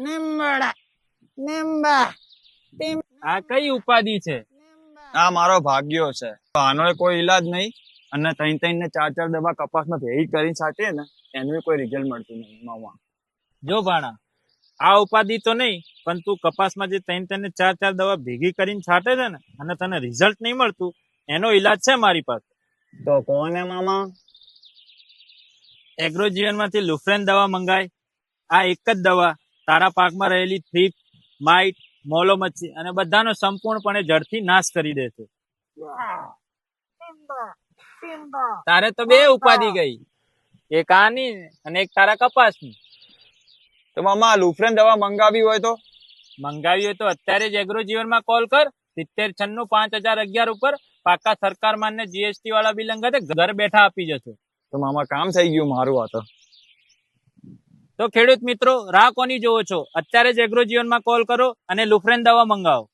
નિમ્બડા નિમ્બા આ કઈ ઉપાધિ છે? આ મારો ભાગ્યો છે. આનો કોઈ ઈલાજ નહીં અને ત્રણ ને ચાર દવા કપાસમાં ભેગી કરીને છાંટીએ ને એનું કોઈ રિઝલ્ટ મળતું નહીં મામા. જો ભાણા, આ ઉપાધિ તો નહીં, પણ તું કપાસમાં જે ત્રણ ને ચાર દવા ભેગી કરીને છાંટે છે ને અને તને રિઝલ્ટ નહીં મળતું, એનો ઈલાજ છે મારી પાસે. તો કોને મામા? એગ્રોજીવનમાંથી લુફ્રેન દવા મંગાય. આ એક જ દવા તારા પાકમાં રહેલી થ્રીપ, માઇટ, મોલો મચ્છી અને બધાનો સંપૂર્ણપણે જડથી નાશ કરી દે છે. તારે તો બે ઉપાધિ ગઈ, એક આની અને એક તારા કપાસની. તો મામા લુફ્રેન દવા મંગાવી હોય તો મંગાવી હોય તો અત્યારે જ એગ્રોજીવનમાં કોલ કર 70965011 ઉપર. પાકા સરકાર માન્ય જીએસટી વાળા બિલ અંગતે ઘર બેઠા આપી જશે. તો મામા કામ થઈ ગયું મારું. આ તો ખેડૂત મિત્રો, રાહ કોની જોવો છો? અત્યારે જ એગ્રોજીવનમાં કોલ કરો અને લુફ્રેન દવા મંગાવો.